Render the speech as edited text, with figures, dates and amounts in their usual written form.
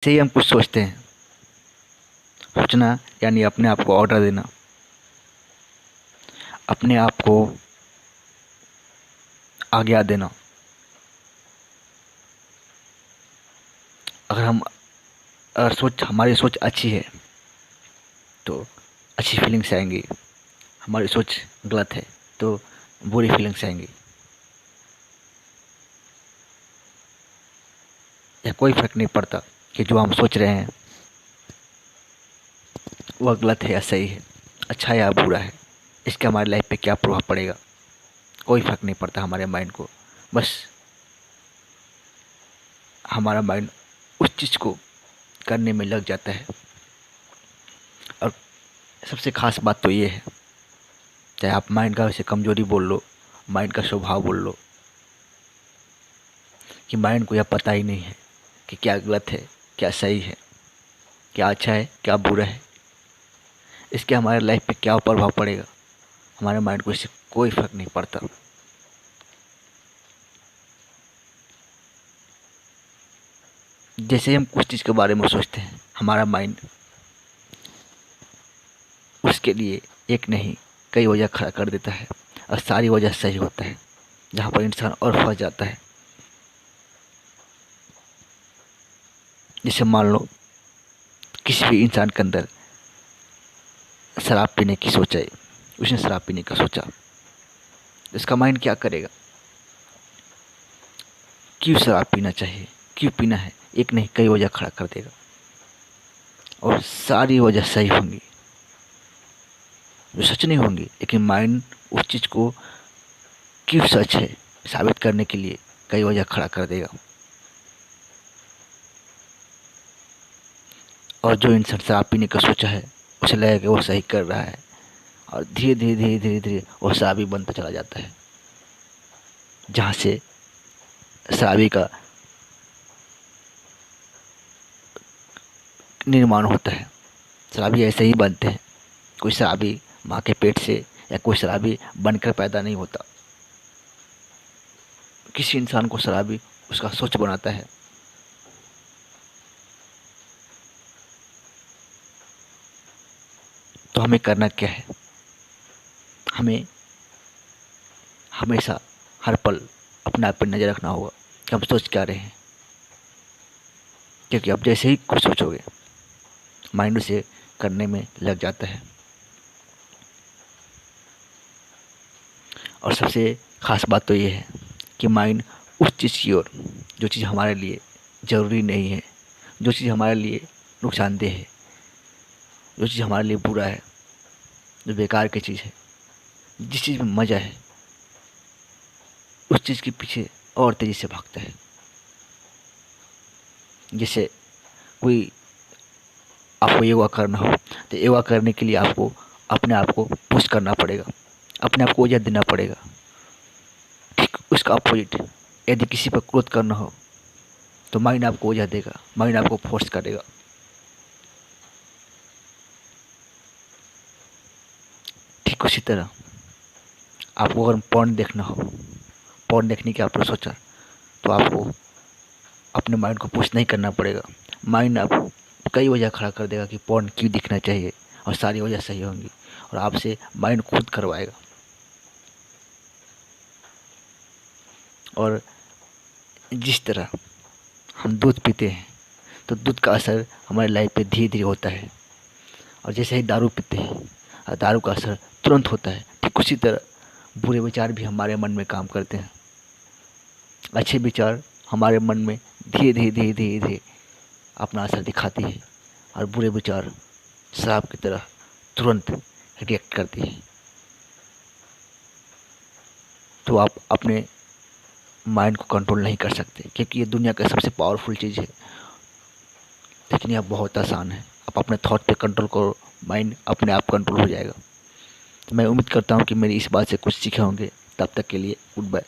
से ही हम कुछ सोचते हैं। सोचना यानी अपने आप को ऑर्डर देना, अपने आप को आज्ञा देना। अगर हमारी सोच अच्छी है तो अच्छी फीलिंग्स आएंगी, हमारी सोच गलत है तो बुरी फीलिंग्स आएंगी। या कोई फर्क नहीं पड़ता कि जो हम सोच रहे हैं वह गलत है या सही है, अच्छा है या बुरा है, इसका हमारी लाइफ पे क्या प्रभाव पड़ेगा। कोई फर्क नहीं पड़ता हमारे माइंड को। बस हमारा माइंड उस चीज़ को करने में लग जाता है। और सबसे ख़ास बात तो ये है, चाहे आप माइंड का वैसे कमज़ोरी बोल लो, माइंड का स्वभाव बोल लो, कि माइंड को यह पता ही नहीं है कि क्या गलत है, क्या सही है, क्या अच्छा है, क्या बुरा है, इसके हमारे लाइफ पे क्या प्रभाव पड़ेगा। हमारे माइंड को इससे कोई फर्क नहीं पड़ता। जैसे हम कुछ चीज़ के बारे में सोचते हैं, हमारा माइंड उसके लिए एक नहीं कई वजह खड़ा कर देता है और सारी वजह सही होता है, जहाँ पर इंसान और फंस जाता है। जैसे मान लो किसी भी इंसान के अंदर शराब पीने की सोच आई, उसने शराब पीने का सोचा, इसका माइंड क्या करेगा, क्यों शराब पीना चाहिए, क्यों पीना है, एक नहीं कई वजह खड़ा कर देगा और सारी वजह सही होंगी, जो सच नहीं होंगी, लेकिन माइंड उस चीज़ को क्यों सच है साबित करने के लिए कई वजह खड़ा कर देगा। और जो इंसान शराब पीने का सोचा है उसे लगेगा कि वो सही कर रहा है, और धीरे धीरे धीरे धीरे धीरे वो शराबी बनता चला जाता है, जहाँ से शराबी का निर्माण होता है। शराबी ऐसे ही बनते हैं, कोई शराबी माँ के पेट से या कोई शराबी बनकर पैदा नहीं होता। किसी इंसान को शराबी उसका सोच बनाता है। तो हमें करना क्या है, हमें हमेशा हर पल अपने आप पर नज़र रखना होगा कि हम सोच क्या रहे हैं, क्योंकि आप जैसे ही कुछ सोचोगे माइंड उसे करने में लग जाता है। और सबसे ख़ास बात तो ये है कि माइंड उस चीज़ की ओर, जो चीज़ हमारे लिए ज़रूरी नहीं है, जो चीज़ हमारे लिए नुकसानदेह है, जो चीज़ हमारे लिए बुरा है, जो बेकार की चीज़ है, जिस चीज़ में मज़ा है, उस चीज़ के पीछे और तेज़ी से भागता है। जैसे कोई आपको योगा करना हो तो योगा करने के लिए आपको अपने आप को पुश करना पड़ेगा, अपने आप को ऊर्जा देना पड़ेगा। ठीक उसका अपोजिट, यदि किसी पर क्रोध करना हो तो माइंड आपको ऊर्जा देगा, माइंड आपको फोर्स करेगा। ठीक उसी तरह आपको अगर पॉर्न देखना हो, पॉर्न देखने की आपने सोचा, तो आपको अपने माइंड को पुश नहीं करना पड़ेगा, माइंड आपको कई वजह खड़ा कर देगा कि पॉर्न क्यों दिखना चाहिए, और सारी वजह सही होंगी और आपसे माइंड खुद करवाएगा। और जिस तरह हम दूध पीते हैं तो दूध का असर हमारी लाइफ पे धीरे धीरे होता है, और जैसे ही दारू पीते हैं और दारू का असर तुरंत होता है, ठीक उसी तरह बुरे विचार भी हमारे मन में काम करते हैं। अच्छे विचार हमारे मन में धीरे धीरे धीरे धीरे धीरे अपना असर दिखाती है, और बुरे विचार शराब की तरह तुरंत रिएक्ट करती है। तो आप अपने माइंड को कंट्रोल नहीं कर सकते, क्योंकि ये दुनिया का सबसे पावरफुल चीज़ है, लेकिन यह बहुत आसान है। आप अपने थॉट पे कंट्रोल करो, माइंड अपने आप कंट्रोल हो जाएगा। तो मैं उम्मीद करता हूँ कि मेरी इस बात से कुछ सीखे होंगे। तब तक के लिए गुड बाय।